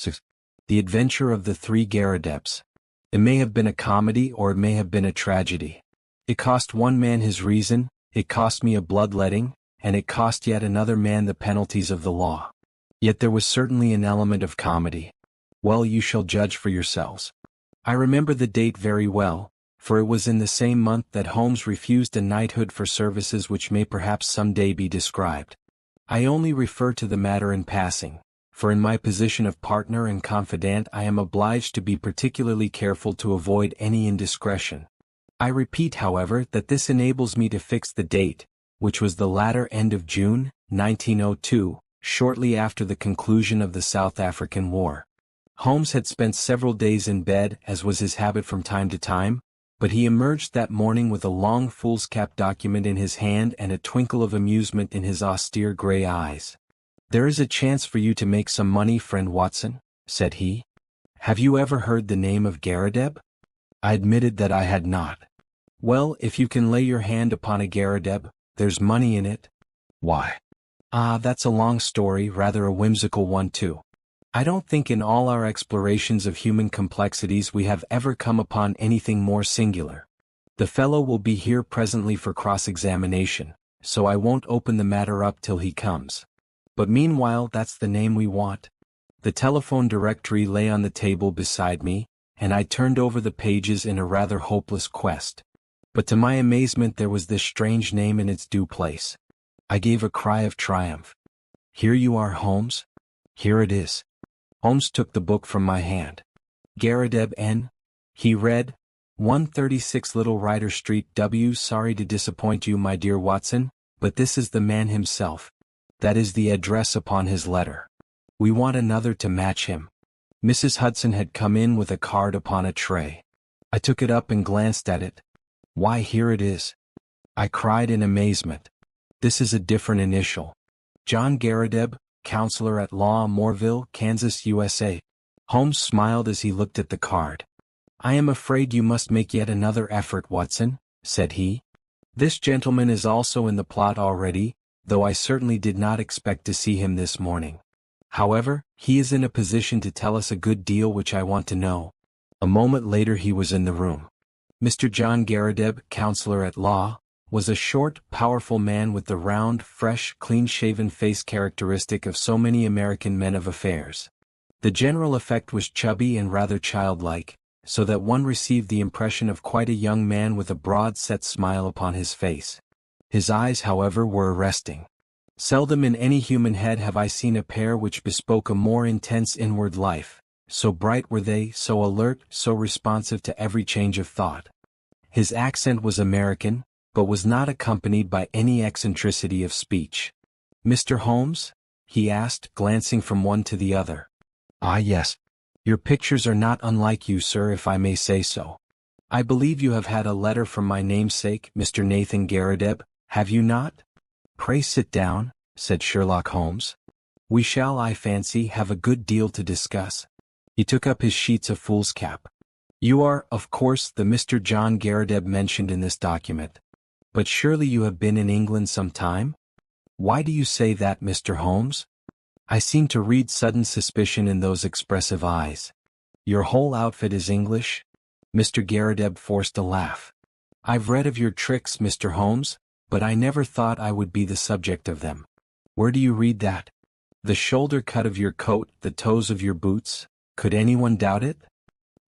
6. The Adventure of the Three Garridebs. It may have been a comedy or it may have been a tragedy. It cost one man his reason, it cost me a bloodletting, and it cost yet another man the penalties of the law. Yet there was certainly an element of comedy. Well, you shall judge for yourselves. I remember the date very well, for it was in the same month that Holmes refused a knighthood for services which may perhaps some day be described. I only refer to the matter in passing, for in my position of partner and confidant I am obliged to be particularly careful to avoid any indiscretion. I repeat, however, that this enables me to fix the date, which was the latter end of June, 1902, shortly after the conclusion of the South African War. Holmes had spent several days in bed, as was his habit from time to time, but he emerged that morning with a long foolscap document in his hand and a twinkle of amusement in his austere gray eyes. "There is a chance for you to make some money, friend Watson," said he. "Have you ever heard the name of Garrideb?" I admitted that I had not. "Well, if you can lay your hand upon a Garrideb, there's money in it." "Why?" "Ah, that's a long story, rather a whimsical one too. I don't think in all our explorations of human complexities we have ever come upon anything more singular. The fellow will be here presently for cross-examination, so I won't open the matter up till he comes. But meanwhile that's the name we want." The telephone directory lay on the table beside me, and I turned over the pages in a rather hopeless quest. But to my amazement there was this strange name in its due place. I gave a cry of triumph. "Here you are, Holmes. Here it is." Holmes took the book from my hand. "Garrideb N." He read, 136 Little Rider Street, W. "Sorry to disappoint you, my dear Watson, but this is the man himself. That is the address upon his letter. We want another to match him." Mrs. Hudson had come in with a card upon a tray. I took it up and glanced at it. "Why, here it is!" I cried in amazement. "This is a different initial. John Garrideb, Counselor at Law, Moorville, Kansas, USA." Holmes smiled as he looked at the card. "I am afraid you must make yet another effort, Watson," said he. "This gentleman is also in the plot already, though I certainly did not expect to see him this morning. However, he is in a position to tell us a good deal which I want to know." A moment later he was in the room. Mr. John Garrideb, Counselor at Law, was a short, powerful man with the round, fresh, clean-shaven face characteristic of so many American men of affairs. The general effect was chubby and rather childlike, so that one received the impression of quite a young man with a broad-set smile upon his face. His eyes, however, were arresting. Seldom in any human head have I seen a pair which bespoke a more intense inward life, so bright were they, so alert, so responsive to every change of thought. His accent was American, but was not accompanied by any eccentricity of speech. "Mr. Holmes?" he asked, glancing from one to the other. "Ah, yes. Your pictures are not unlike you, sir, if I may say so. I believe you have had a letter from my namesake, Mr. Nathan Garrideb, have you not?" "Pray sit down," said Sherlock Holmes. "We shall, I fancy, have a good deal to discuss." He took up his sheets of foolscap. "You are, of course, the Mr. John Garrideb mentioned in this document. But surely you have been in England some time? Why do you say that, Mr. Holmes?" I seemed to read sudden suspicion in those expressive eyes. "Your whole outfit is English?" Mr. Garrideb forced a laugh. "I've read of your tricks, Mr. Holmes, but I never thought I would be the subject of them. Where do you read that? The shoulder cut of your coat, the toes of your boots, could anyone doubt it?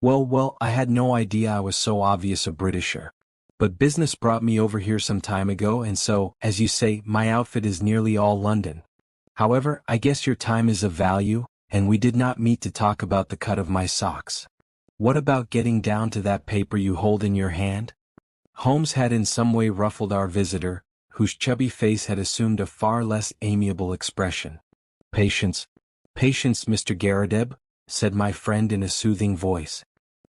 Well, I had no idea I was so obvious a Britisher. But business brought me over here some time ago, and so, as you say, my outfit is nearly all London. However, I guess your time is of value, and we did not meet to talk about the cut of my socks. What about getting down to that paper you hold in your hand?" Holmes had in some way ruffled our visitor, whose chubby face had assumed a far less amiable expression. Patience, Mr. Garrideb," said my friend in a soothing voice.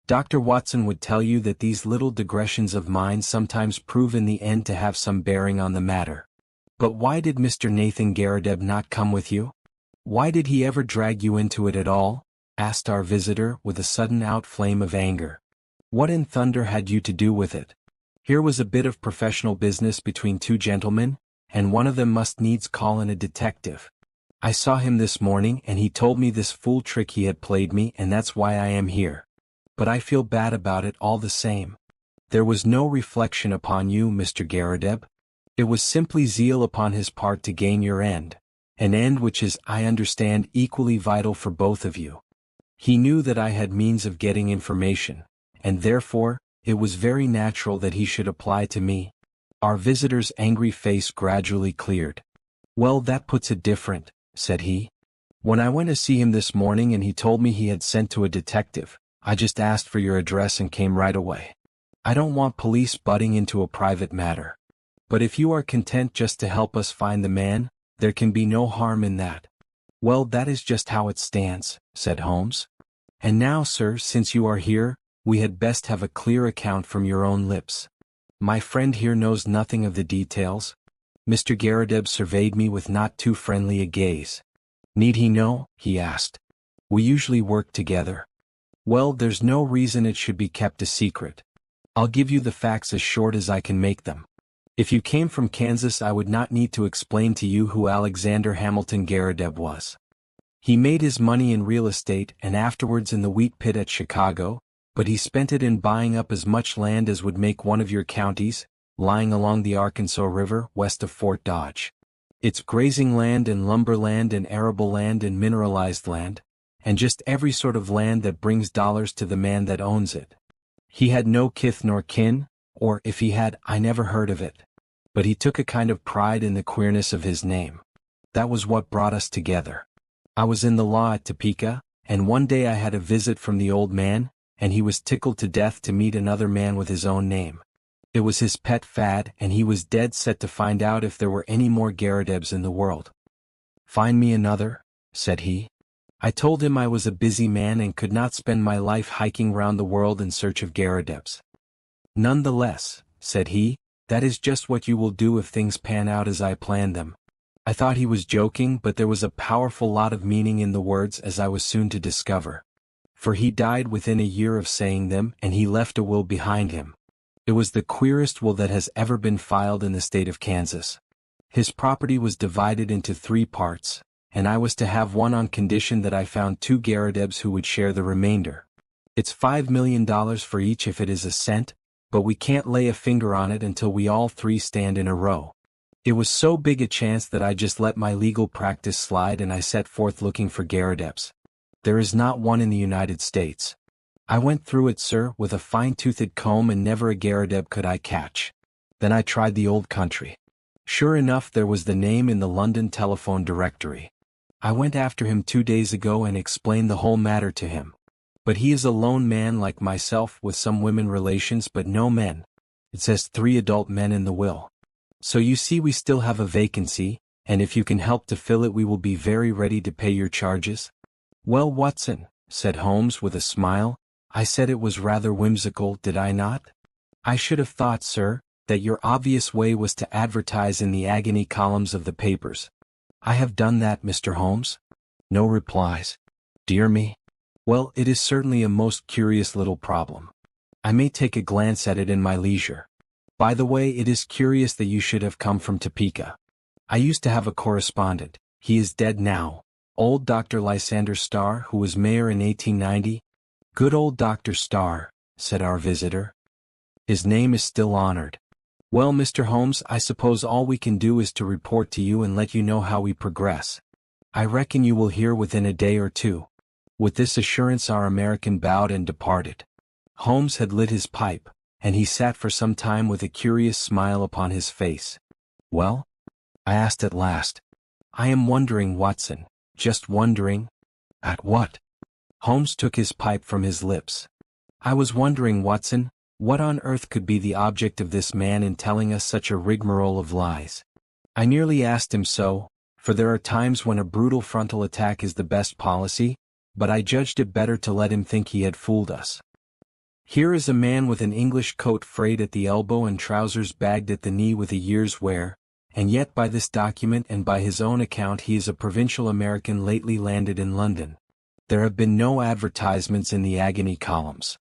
"Dr. Watson would tell you that these little digressions of mine sometimes prove in the end to have some bearing on the matter. But why did Mr. Nathan Garrideb not come with you? Why did he ever drag you into it at all?" asked our visitor with a sudden outflame of anger. "What in thunder had you to do with it? Here was a bit of professional business between two gentlemen, and one of them must needs call in a detective. I saw him this morning and he told me this fool trick he had played me, and that's why I am here. But I feel bad about it all the same. There was no reflection upon you, Mr. Garrideb. It was simply zeal upon his part to gain your end, an end which is, I understand, equally vital for both of you. He knew that I had means of getting information, and therefore, it was very natural that he should apply to me. Our visitor's angry face gradually cleared. Well, that puts it different, said he. When I went to see him this morning and he told me he had sent to a detective, I just asked for your address and came right away. I don't want police butting into a private matter. But if you are content just to help us find the man, there can be no harm in that. Well, that is just how it stands, said Holmes. And now, sir, since you are here, we had best have a clear account from your own lips. My friend here knows nothing of the details. Mr. Garrideb surveyed me with not too friendly a gaze. Need he know? He asked. We usually work together. Well, there's no reason it should be kept a secret. I'll give you the facts as short as I can make them. If you came from Kansas, I would not need to explain to you who Alexander Hamilton Garrideb was. He made his money in real estate and afterwards in the wheat pit at Chicago, but he spent it in buying up as much land as would make one of your counties, lying along the Arkansas River west of Fort Dodge. It's grazing land and lumber land and arable land and mineralized land, and just every sort of land that brings dollars to the man that owns it. He had no kith nor kin, or if he had, I never heard of it. But he took a kind of pride in the queerness of his name. That was what brought us together. I was in the law at Topeka, and one day I had a visit from the old man, and he was tickled to death to meet another man with his own name. It was his pet fad, and he was dead set to find out if there were any more Garridebs in the world. Find me another, said he. I told him I was a busy man and could not spend my life hiking round the world in search of Garridebs. None the less, said he, that is just what you will do if things pan out as I planned them. I thought he was joking, but there was a powerful lot of meaning in the words, as I was soon to discover. For he died within a year of saying them, and he left a will behind him. It was the queerest will that has ever been filed in the state of Kansas. His property was divided into 3 parts, and I was to have one on condition that I found 2 Garridebs who would share the remainder. It's $5 million for each if it is a cent, but we can't lay a finger on it until we all 3 stand in a row. It was so big a chance that I just let my legal practice slide and I set forth looking for Garridebs. There is not one in the United States. I went through it, sir, with a fine-toothed comb, and never a Garrideb could I catch. Then I tried the old country. Sure enough, there was the name in the London telephone directory. I went after him 2 days ago and explained the whole matter to him. But he is a lone man like myself, with some women relations but no men. It says 3 adult men in the will. So you see we still have a vacancy, and if you can help to fill it we will be very ready to pay your charges. Well, Watson, said Holmes with a smile, I said it was rather whimsical, did I not? I should have thought, sir, that your obvious way was to advertise in the agony columns of the papers. I have done that, Mr. Holmes. No replies. Dear me. Well, it is certainly a most curious little problem. I may take a glance at it in my leisure. By the way, it is curious that you should have come from Topeka. I used to have a correspondent. He is dead now. Old Dr. Lysander Starr, who was mayor in 1890. Good old Dr. Starr, said our visitor. His name is still honored. Well, Mr. Holmes, I suppose all we can do is to report to you and let you know how we progress. I reckon you will hear within a day or 2. With this assurance our American bowed and departed. Holmes had lit his pipe, and he sat for some time with a curious smile upon his face. Well? I asked at last. I am wondering, Watson, just wondering. At what? Holmes took his pipe from his lips. I was wondering, Watson, what on earth could be the object of this man in telling us such a rigmarole of lies? I nearly asked him so, for there are times when a brutal frontal attack is the best policy, but I judged it better to let him think he had fooled us. Here is a man with an English coat frayed at the elbow and trousers bagged at the knee with a year's wear, and yet by this document and by his own account he is a provincial American lately landed in London. There have been no advertisements in the agony columns.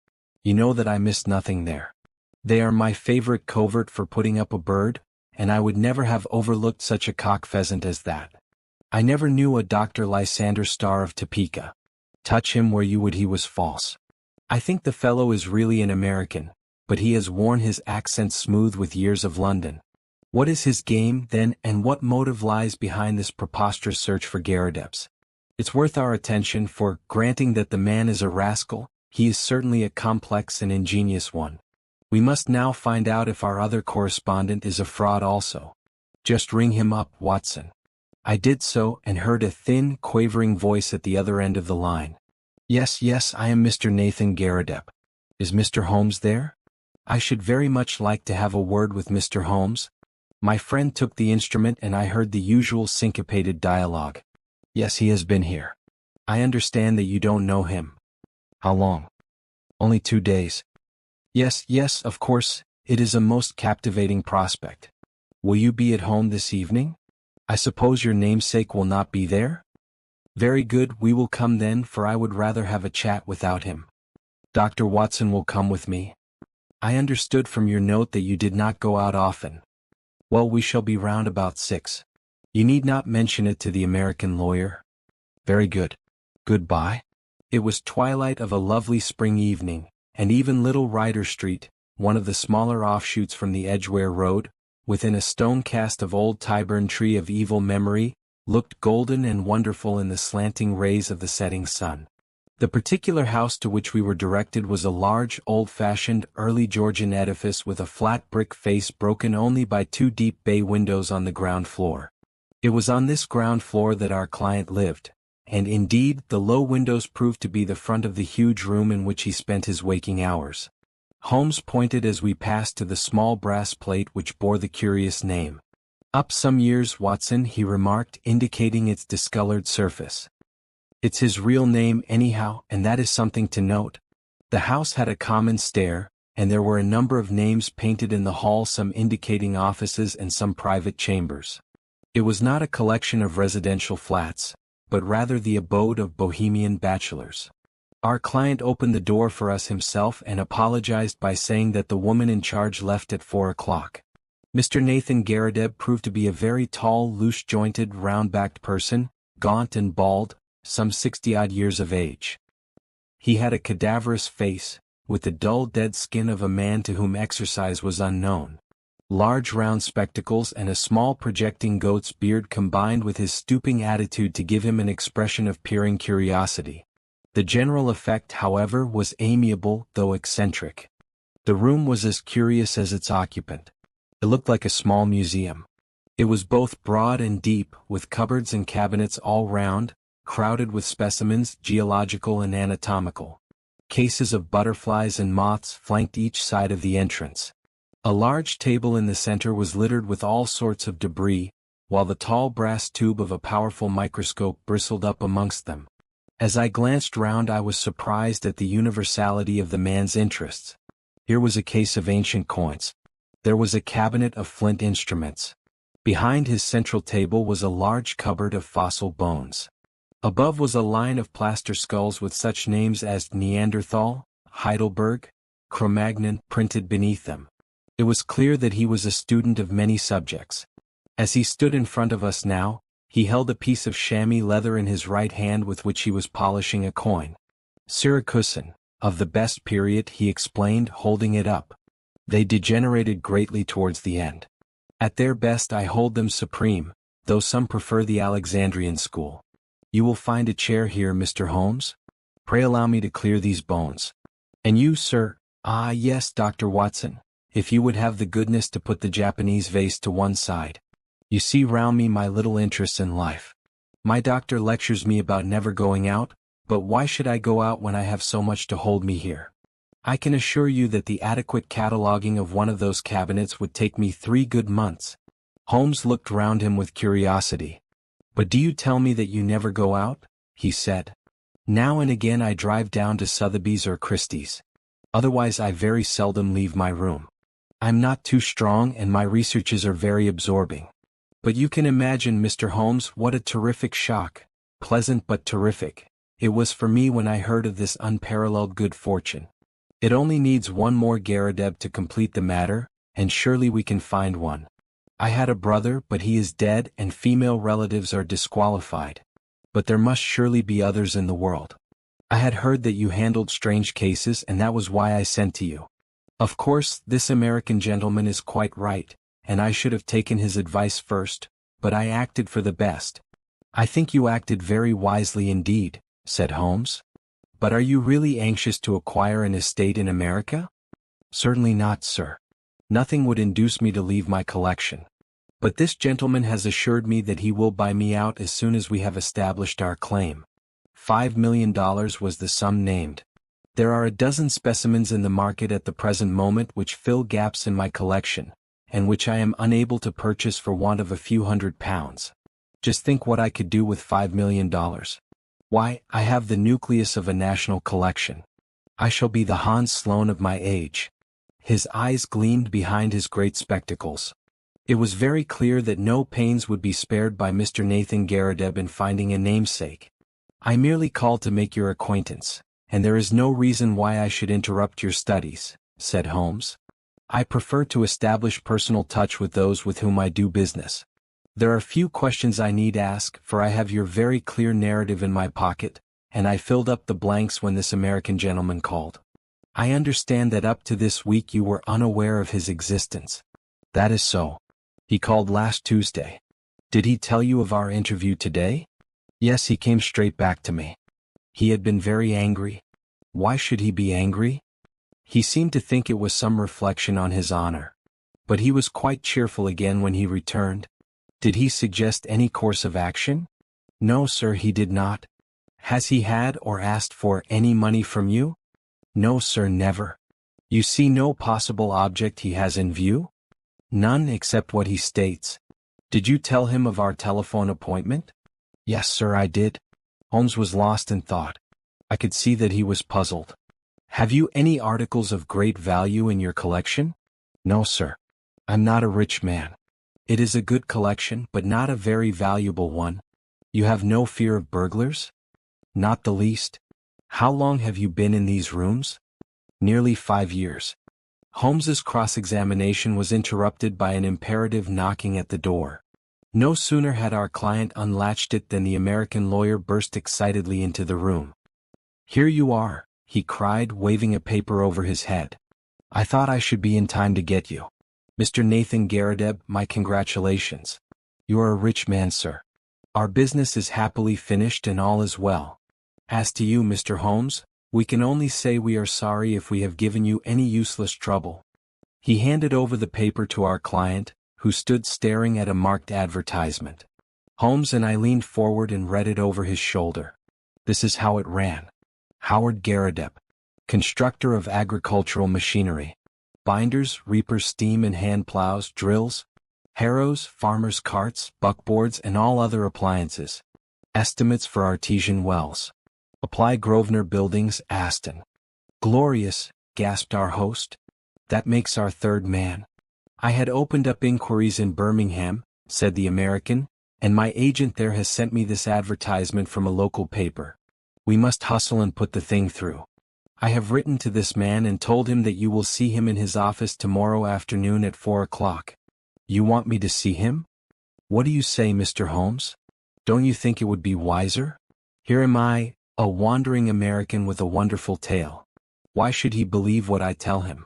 You know that I missed nothing there. They are my favorite covert for putting up a bird, and I would never have overlooked such a cock pheasant as that. I never knew a Dr. Lysander Starr of Topeka. Touch him where you would, he was false. I think the fellow is really an American, but he has worn his accent smooth with years of London. What is his game, then, and what motive lies behind this preposterous search for Garridebs? It's worth our attention, for, granting that the man is a rascal, he is certainly a complex and ingenious one. We must now find out if our other correspondent is a fraud also. Just ring him up, Watson. I did so, and heard a thin, quavering voice at the other end of the line. Yes, I am Mr. Nathan Garrideb. Is Mr. Holmes there? I should very much like to have a word with Mr. Holmes. My friend took the instrument and I heard the usual syncopated dialogue. Yes, he has been here. I understand that you don't know him. How long? Only 2 days. Yes, of course, it is a most captivating prospect. Will you be at home this evening? I suppose your namesake will not be there? Very good, we will come then, for I would rather have a chat without him. Dr. Watson will come with me. I understood from your note that you did not go out often. Well, we shall be round about 6. You need not mention it to the American lawyer. Very good. Goodbye. It was twilight of a lovely spring evening, and even Little Ryder Street, one of the smaller offshoots from the Edgware Road, within a stone cast of old Tyburn tree of evil memory, looked golden and wonderful in the slanting rays of the setting sun. The particular house to which we were directed was a large, old-fashioned, early Georgian edifice with a flat brick face broken only by 2 deep bay windows on the ground floor. It was on this ground floor that our client lived, and indeed the low windows proved to be the front of the huge room in which he spent his waking hours. Holmes pointed as we passed to the small brass plate which bore the curious name. Up some years, Watson, he remarked, indicating its discolored surface. It's his real name anyhow, and that is something to note. The house had a common stair, and there were a number of names painted in the hall, some indicating offices and some private chambers. It was not a collection of residential flats, but rather the abode of bohemian bachelors. Our client opened the door for us himself and apologized by saying that the woman in charge left at 4 o'clock. Mr. Nathan Garrideb proved to be a very tall, loose-jointed, round-backed person, gaunt and bald, some 60-odd years of age. He had a cadaverous face, with the dull dead skin of a man to whom exercise was unknown. Large round spectacles and a small projecting goat's beard combined with his stooping attitude to give him an expression of peering curiosity. The general effect, however, was amiable, though eccentric. The room was as curious as its occupant. It looked like a small museum. It was both broad and deep, with cupboards and cabinets all round, crowded with specimens, geological and anatomical. Cases of butterflies and moths flanked each side of the entrance. A large table in the center was littered with all sorts of debris, while the tall brass tube of a powerful microscope bristled up amongst them. As I glanced round, I was surprised at the universality of the man's interests. Here was a case of ancient coins. There was a cabinet of flint instruments. Behind his central table was a large cupboard of fossil bones. Above was a line of plaster skulls with such names as Neanderthal, Heidelberg, Cro-Magnon printed beneath them. It was clear that he was a student of many subjects. As he stood in front of us now, he held a piece of chamois leather in his right hand with which he was polishing a coin. Syracusan, of the best period, he explained, holding it up. They degenerated greatly towards the end. At their best I hold them supreme, though some prefer the Alexandrian school. You will find a chair here, Mr. Holmes? Pray allow me to clear these bones. And you, sir? Ah, yes, Dr. Watson, if you would have the goodness to put the Japanese vase to one side. You see round me my little interests in life. My doctor lectures me about never going out, but why should I go out when I have so much to hold me here? I can assure you that the adequate cataloguing of one of those cabinets would take me 3 good months. Holmes looked round him with curiosity. But do you tell me that you never go out? He said. Now and again I drive down to Sotheby's or Christie's. Otherwise I very seldom leave my room. I'm not too strong and my researches are very absorbing. But you can imagine, Mr. Holmes, what a terrific shock, pleasant but terrific, it was for me when I heard of this unparalleled good fortune. It only needs one more Garrideb to complete the matter, and surely we can find one. I had a brother, but he is dead and female relatives are disqualified. But there must surely be others in the world. I had heard that you handled strange cases and that was why I sent to you. Of course, this American gentleman is quite right, and I should have taken his advice first, but I acted for the best. I think you acted very wisely indeed, said Holmes. But are you really anxious to acquire an estate in America? Certainly not, sir. Nothing would induce me to leave my collection. But this gentleman has assured me that he will buy me out as soon as we have established our claim. $5 million was the sum named. There are a dozen specimens in the market at the present moment which fill gaps in my collection, and which I am unable to purchase for want of a few £100. Just think what I could do with $5 million. Why, I have the nucleus of a national collection. I shall be the Hans Sloane of my age. His eyes gleamed behind his great spectacles. It was very clear that no pains would be spared by Mr. Nathan Garrideb in finding a namesake. I merely called to make your acquaintance, and there is no reason why I should interrupt your studies, said Holmes. I prefer to establish personal touch with those with whom I do business. There are few questions I need ask, for I have your very clear narrative in my pocket, and I filled up the blanks when this American gentleman called. I understand that up to this week you were unaware of his existence. That is so. He called last Tuesday. Did he tell you of our interview today? Yes, he came straight back to me. He had been very angry. Why should he be angry? He seemed to think it was some reflection on his honor. But he was quite cheerful again when he returned. Did he suggest any course of action? No, sir, he did not. Has he had or asked for any money from you? No, sir, never. You see no possible object he has in view? None except what he states. Did you tell him of our telephone appointment? Yes, sir, I did. Holmes was lost in thought. I could see that he was puzzled. Have you any articles of great value in your collection? No, sir. I'm not a rich man. It is a good collection, but not a very valuable one. You have no fear of burglars? Not the least. How long have you been in these rooms? Nearly 5 years. Holmes's cross-examination was interrupted by an imperative knocking at the door. No sooner had our client unlatched it than the American lawyer burst excitedly into the room. Here you are, he cried, waving a paper over his head. I thought I should be in time to get you. Mr. Nathan Garrideb, my congratulations. You are a rich man, sir. Our business is happily finished and all is well. As to you, Mr. Holmes, we can only say we are sorry if we have given you any useless trouble. He handed over the paper to our client, who stood staring at a marked advertisement. Holmes and I leaned forward and read it over his shoulder. This is how it ran. Howard Garrideb, constructor of agricultural machinery. Binders, reapers, steam and hand plows, drills, harrows, farmers' carts, buckboards and all other appliances. Estimates for artesian wells. Apply Grosvenor Buildings, Aston. Glorious, gasped our host. That makes our third man. I had opened up inquiries in Birmingham, said the American, and my agent there has sent me this advertisement from a local paper. We must hustle and put the thing through. I have written to this man and told him that you will see him in his office tomorrow afternoon at 4 o'clock. You want me to see him? What do you say, Mr. Holmes? Don't you think it would be wiser? Here am I, a wandering American with a wonderful tale. Why should he believe what I tell him?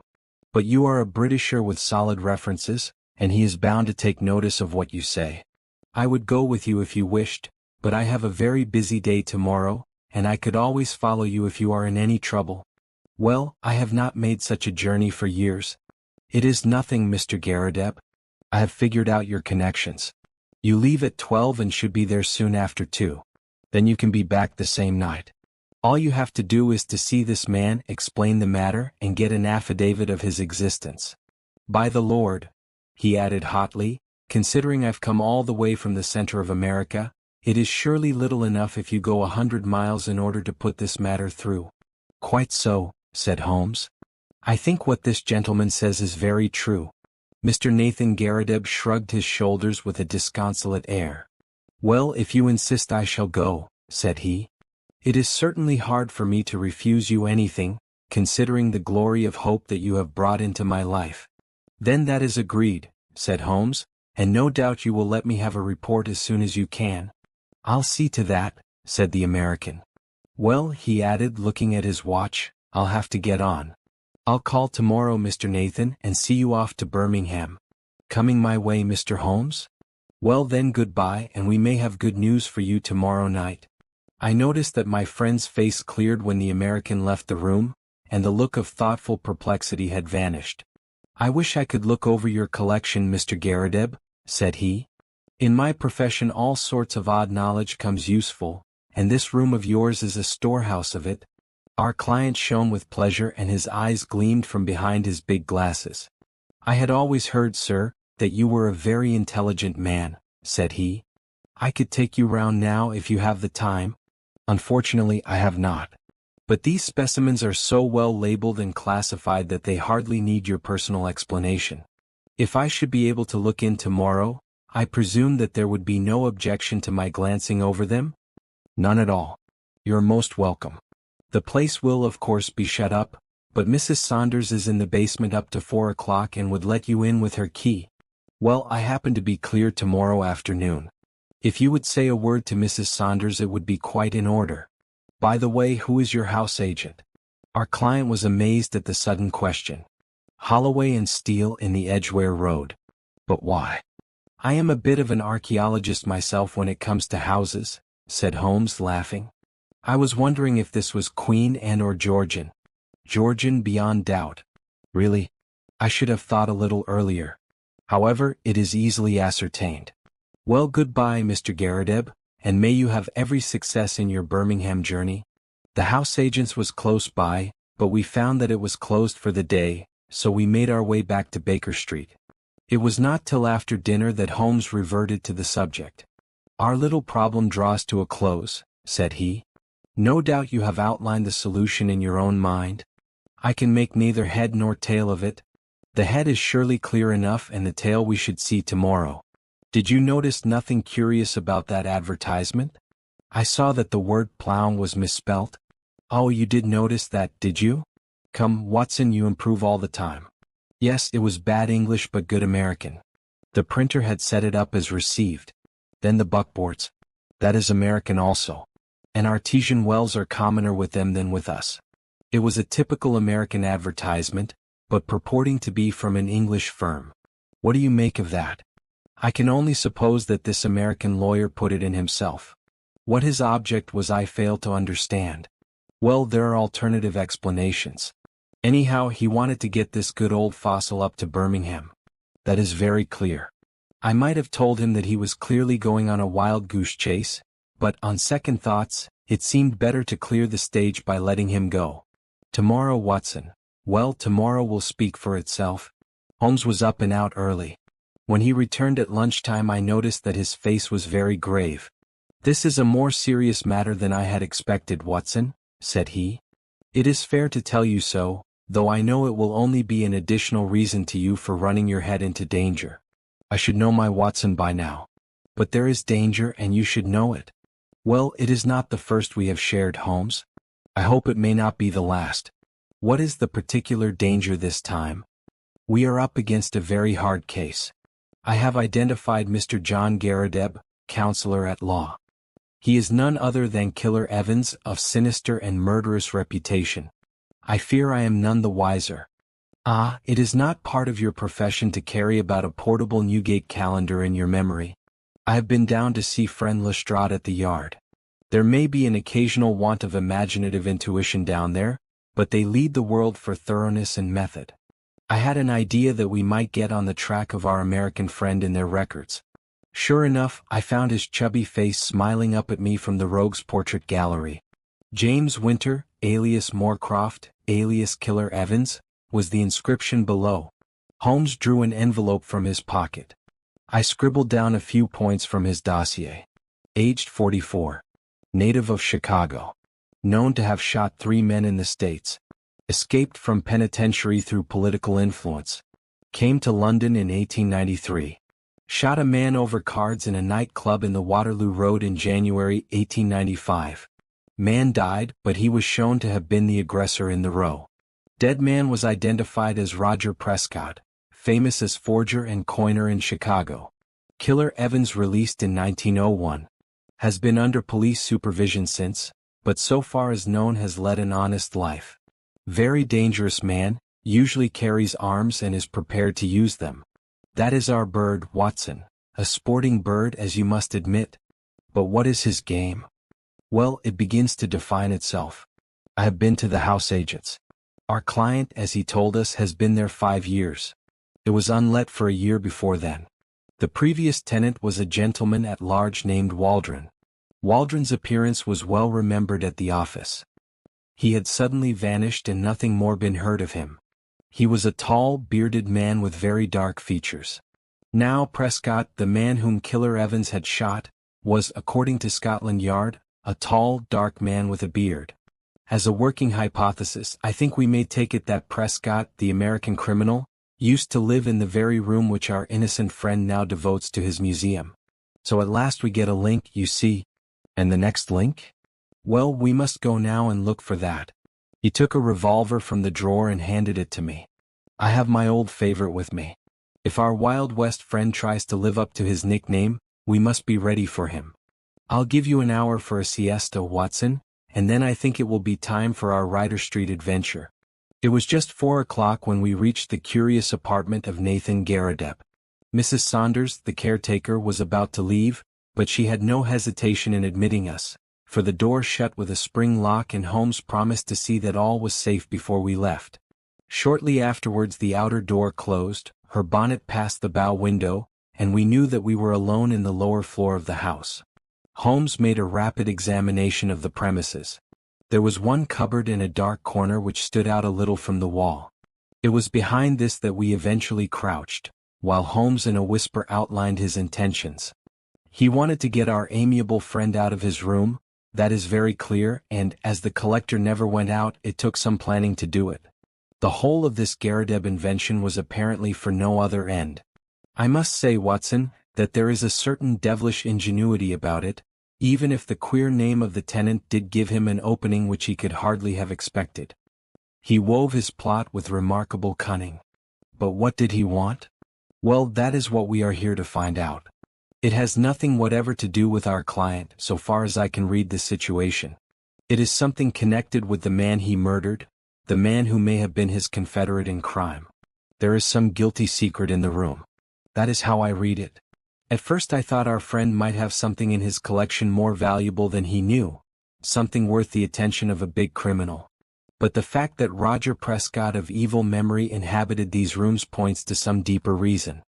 But you are a Britisher with solid references, and he is bound to take notice of what you say. I would go with you if you wished, but I have a very busy day tomorrow, and I could always follow you if you are in any trouble. Well, I have not made such a journey for years. It is nothing, Mr. Garrideb. I have figured out your connections. You leave at 12 and should be there soon after 2. Then you can be back the same night. All you have to do is to see this man, explain the matter, and get an affidavit of his existence. By the Lord, he added hotly, considering I've come all the way from the center of America, it is surely little enough if you go 100 miles in order to put this matter through. Quite so, said Holmes. I think what this gentleman says is very true. Mr. Nathan Garrideb shrugged his shoulders with a disconsolate air. Well, if you insist I shall go, said he. It is certainly hard for me to refuse you anything, considering the glory of hope that you have brought into my life. Then that is agreed, said Holmes, and no doubt you will let me have a report as soon as you can. I'll see to that, said the American. Well, he added, looking at his watch, I'll have to get on. I'll call tomorrow, Mr. Nathan, and see you off to Birmingham. Coming my way, Mr. Holmes? Well then, goodbye, and we may have good news for you tomorrow night. I noticed that my friend's face cleared when the American left the room, and the look of thoughtful perplexity had vanished. I wish I could look over your collection, Mr. Garrideb, said he. In my profession all sorts of odd knowledge comes useful, and this room of yours is a storehouse of it. Our client shone with pleasure and his eyes gleamed from behind his big glasses. I had always heard, sir, that you were a very intelligent man, said he. I could take you round now if you have the time. Unfortunately, I have not. But these specimens are so well labeled and classified that they hardly need your personal explanation. If I should be able to look in tomorrow, I presume that there would be no objection to my glancing over them? None at all. You're most welcome. The place will of course be shut up, but Mrs. Saunders is in the basement up to 4 o'clock and would let you in with her key. Well, I happen to be clear tomorrow afternoon. If you would say a word to Mrs. Saunders it would be quite in order. By the way, who is your house agent? Our client was amazed at the sudden question. Holloway and Steele in the Edgware Road. But why? I am a bit of an archaeologist myself when it comes to houses, said Holmes, laughing. I was wondering if this was Queen Anne or Georgian. Georgian beyond doubt. Really? I should have thought a little earlier. However, it is easily ascertained. Well, goodbye, Mr. Garrideb, and may you have every success in your Birmingham journey. The house agent's was close by, but we found that it was closed for the day, so we made our way back to Baker Street. It was not till after dinner that Holmes reverted to the subject. Our little problem draws to a close, said he. No doubt you have outlined the solution in your own mind. I can make neither head nor tail of it. The head is surely clear enough and the tail we should see tomorrow. Did you notice nothing curious about that advertisement? I saw that the word plough was misspelt. Oh, you did notice that, did you? Come, Watson, you improve all the time. Yes, it was bad English but good American. The printer had set it up as received. Then the buckboards. That is American also. And artesian wells are commoner with them than with us. It was a typical American advertisement, but purporting to be from an English firm. What do you make of that? I can only suppose that this American lawyer put it in himself. What his object was I fail to understand. Well, there are alternative explanations. Anyhow, he wanted to get this good old fossil up to Birmingham. That is very clear. I might have told him that he was clearly going on a wild goose chase, but on second thoughts, it seemed better to clear the stage by letting him go. Tomorrow, Watson. Well, tomorrow will speak for itself. Holmes was up and out early. When he returned at lunchtime I noticed that his face was very grave. This is a more serious matter than I had expected, Watson, said he. It is fair to tell you so, though I know it will only be an additional reason to you for running your head into danger. I should know my Watson by now. But there is danger and you should know it. Well, it is not the first we have shared, Holmes. I hope it may not be the last. What is the particular danger this time? We are up against a very hard case. I have identified Mr. John Garrideb, counselor at law. He is none other than Killer Evans, of sinister and murderous reputation. I fear I am none the wiser. Ah, it is not part of your profession to carry about a portable Newgate calendar in your memory. I have been down to see friend Lestrade at the Yard. There may be an occasional want of imaginative intuition down there, but they lead the world for thoroughness and method. I had an idea that we might get on the track of our American friend in their records. Sure enough, I found his chubby face smiling up at me from the Rogues' Portrait Gallery. James Winter, alias Moorcroft, alias Killer Evans, was the inscription below. Holmes drew an envelope from his pocket. I scribbled down a few points from his dossier. Aged 44. Native of Chicago. Known to have shot 3 men in the States. Escaped from penitentiary through political influence. Came to London in 1893. Shot a man over cards in a nightclub in the Waterloo Road in January 1895. Man died, but he was shown to have been the aggressor in the row. Dead man was identified as Roger Prescott, famous as forger and coiner in Chicago. Killer Evans, released in 1901. Has been under police supervision since, but so far as known has led an honest life. Very dangerous man, usually carries arms and is prepared to use them. That is our bird, Watson. A sporting bird, as you must admit. But what is his game? Well, it begins to define itself. I have been to the house agents. Our client, as he told us, has been there 5 years. It was unlet for a year before then. The previous tenant was a gentleman at large named Waldron. Waldron's appearance was well remembered at the office. He had suddenly vanished and nothing more been heard of him. He was a tall, bearded man with very dark features. Now Prescott, the man whom Killer Evans had shot, was, according to Scotland Yard, a tall, dark man with a beard. As a working hypothesis, I think we may take it that Prescott, the American criminal, used to live in the very room which our innocent friend now devotes to his museum. So at last we get a link, you see. And the next link? Well, we must go now and look for that. He took a revolver from the drawer and handed it to me. I have my old favorite with me. If our Wild West friend tries to live up to his nickname, we must be ready for him. I'll give you an hour for a siesta, Watson, and then I think it will be time for our Ryder Street adventure. It was just 4 o'clock when we reached the curious apartment of Nathan Garrideb. Mrs. Saunders, the caretaker, was about to leave, but she had no hesitation in admitting us, for the door shut with a spring lock and Holmes promised to see that all was safe before we left. Shortly afterwards the outer door closed, her bonnet passed the bow window, and we knew that we were alone in the lower floor of the house. Holmes made a rapid examination of the premises. There was one cupboard in a dark corner which stood out a little from the wall. It was behind this that we eventually crouched, while Holmes in a whisper outlined his intentions. He wanted to get our amiable friend out of his room, that is very clear, and, as the collector never went out, it took some planning to do it. The whole of this Garrideb invention was apparently for no other end. I must say, Watson, that there is a certain devilish ingenuity about it, even if the queer name of the tenant did give him an opening which he could hardly have expected. He wove his plot with remarkable cunning. But what did he want? Well, that is what we are here to find out. It has nothing whatever to do with our client, so far as I can read the situation. It is something connected with the man he murdered, the man who may have been his confederate in crime. There is some guilty secret in the room. That is how I read it. At first I thought our friend might have something in his collection more valuable than he knew, something worth the attention of a big criminal. But the fact that Roger Prescott of evil memory inhabited these rooms points to some deeper reason.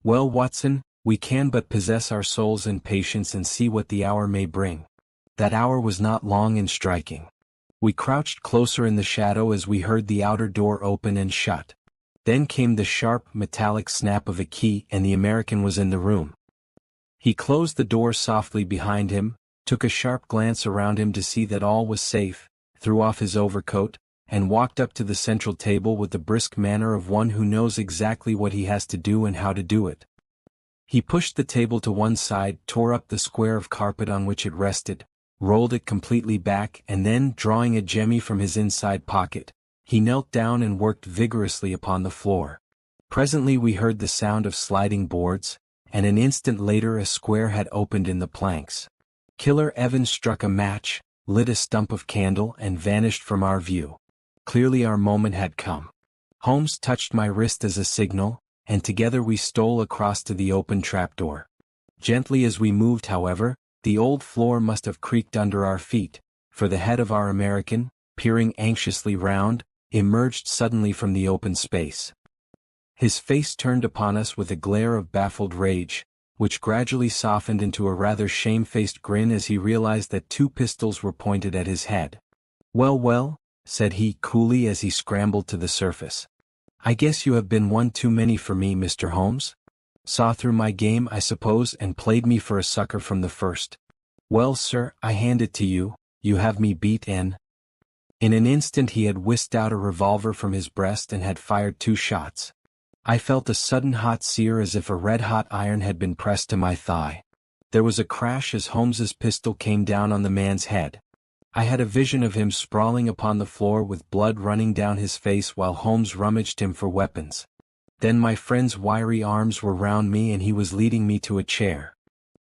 Well, Watson, we can but possess our souls in patience and see what the hour may bring. That hour was not long in striking. We crouched closer in the shadow as we heard the outer door open and shut. Then came the sharp, metallic snap of a key and the American was in the room. He closed the door softly behind him, took a sharp glance around him to see that all was safe, threw off his overcoat, and walked up to the central table with the brisk manner of one who knows exactly what he has to do and how to do it. He pushed the table to one side, tore up the square of carpet on which it rested, rolled it completely back, and then, drawing a jemmy from his inside pocket, he knelt down and worked vigorously upon the floor. Presently we heard the sound of sliding boards, and an instant later a square had opened in the planks. Killer Evans struck a match, lit a stump of candle and vanished from our view. Clearly our moment had come. Holmes touched my wrist as a signal, and together we stole across to the open trapdoor. Gently as we moved, however, the old floor must have creaked under our feet, for the head of our American, peering anxiously round, emerged suddenly from the open space. His face turned upon us with a glare of baffled rage, which gradually softened into a rather shamefaced grin as he realized that 2 pistols were pointed at his head. "Well, well," said he coolly as he scrambled to the surface. "I guess you have been one too many for me, Mr. Holmes. Saw through my game, I suppose, and played me for a sucker from the first. Well, sir, I hand it to you, you have me beat and—" In an instant he had whisked out a revolver from his breast and had fired 2 shots. I felt a sudden hot sear as if a red-hot iron had been pressed to my thigh. There was a crash as Holmes's pistol came down on the man's head. I had a vision of him sprawling upon the floor with blood running down his face while Holmes rummaged him for weapons. Then my friend's wiry arms were round me and he was leading me to a chair.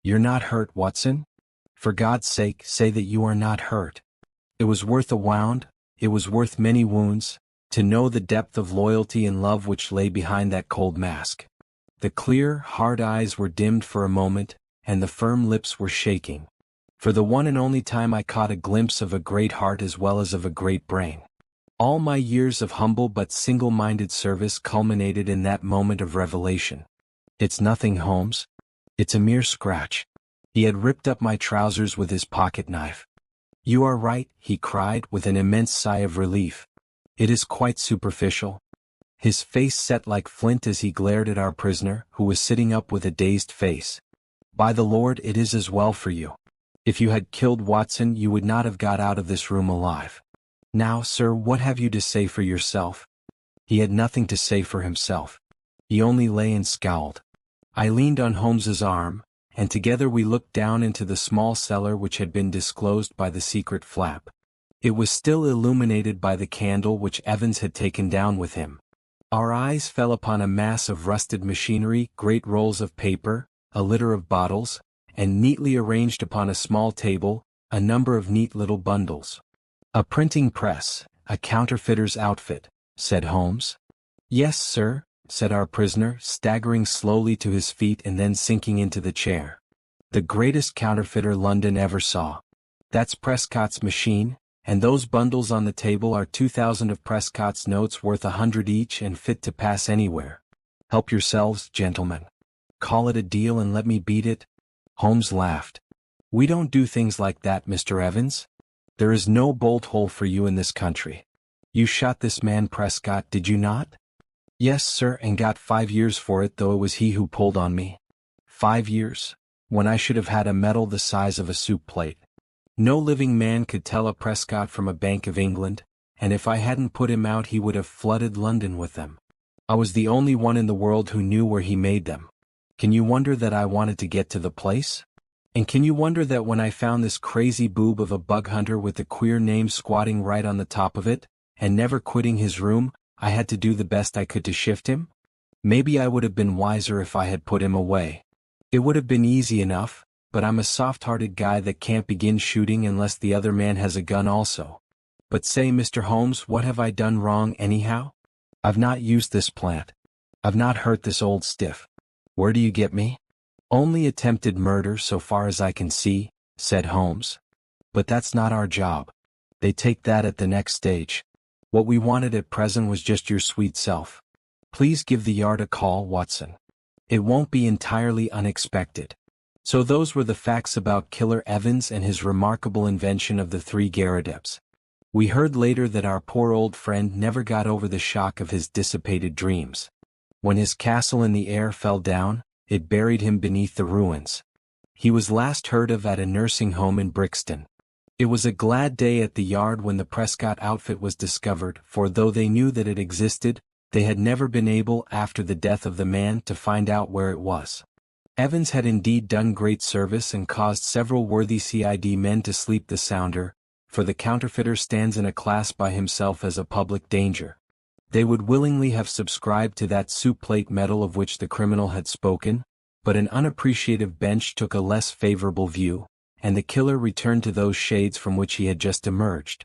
"You're not hurt, Watson? For God's sake, say that you are not hurt." It was worth a wound, it was worth many wounds, to know the depth of loyalty and love which lay behind that cold mask. The clear, hard eyes were dimmed for a moment, and the firm lips were shaking. For the one and only time I caught a glimpse of a great heart as well as of a great brain. All my years of humble but single-minded service culminated in that moment of revelation. "It's nothing, Holmes. It's a mere scratch." He had ripped up my trousers with his pocket knife. "You are right," he cried with an immense sigh of relief. "It is quite superficial." His face set like flint as he glared at our prisoner, who was sitting up with a dazed face. "By the Lord, it is as well for you. If you had killed Watson, you would not have got out of this room alive. Now, sir, what have you to say for yourself?" He had nothing to say for himself. He only lay and scowled. I leaned on Holmes's arm, and together we looked down into the small cellar which had been disclosed by the secret flap. It was still illuminated by the candle which Evans had taken down with him. Our eyes fell upon a mass of rusted machinery, great rolls of paper, a litter of bottles, and neatly arranged upon a small table, a number of neat little bundles. "A printing press, a counterfeiter's outfit," said Holmes. "Yes, sir," said our prisoner, staggering slowly to his feet and then sinking into the chair. "The greatest counterfeiter London ever saw. That's Prescott's machine, and those bundles on the table are 2,000 of Prescott's notes worth 100 each and fit to pass anywhere. Help yourselves, gentlemen. Call it a deal and let me beat it." Holmes laughed. "We don't do things like that, Mr. Evans. There is no bolt hole for you in this country. You shot this man Prescott, did you not?" "Yes, sir, and got 5 years for it, though it was he who pulled on me." 5 years, when I should have had a medal the size of a soup plate. No living man could tell a Prescott from a Bank of England, and if I hadn't put him out he would have flooded London with them. I was the only one in the world who knew where he made them. Can you wonder that I wanted to get to the place? And can you wonder that when I found this crazy boob of a bug hunter with the queer name squatting right on the top of it, and never quitting his room, I had to do the best I could to shift him? Maybe I would have been wiser if I had put him away. It would have been easy enough, but I'm a soft-hearted guy that can't begin shooting unless the other man has a gun also. But say, Mr. Holmes, what have I done wrong anyhow? I've not used this plant. I've not hurt this old stiff. Where do you get me? Only attempted murder so far as I can see, said Holmes. But that's not our job. They take that at the next stage. What we wanted at present was just your sweet self. Please give the Yard a call, Watson. It won't be entirely unexpected. So those were the facts about Killer Evans and his remarkable invention of the Three Garridebs. We heard later that our poor old friend never got over the shock of his dissipated dreams. When his castle in the air fell down, it buried him beneath the ruins. He was last heard of at a nursing home in Brixton. It was a glad day at the Yard when the Prescott outfit was discovered, for though they knew that it existed, they had never been able, after the death of the man, to find out where it was. Evans had indeed done great service and caused several worthy CID men to sleep the sounder, for the counterfeiter stands in a class by himself as a public danger. They would willingly have subscribed to that soup plate medal of which the criminal had spoken, but an unappreciative bench took a less favorable view, and the killer returned to those shades from which he had just emerged.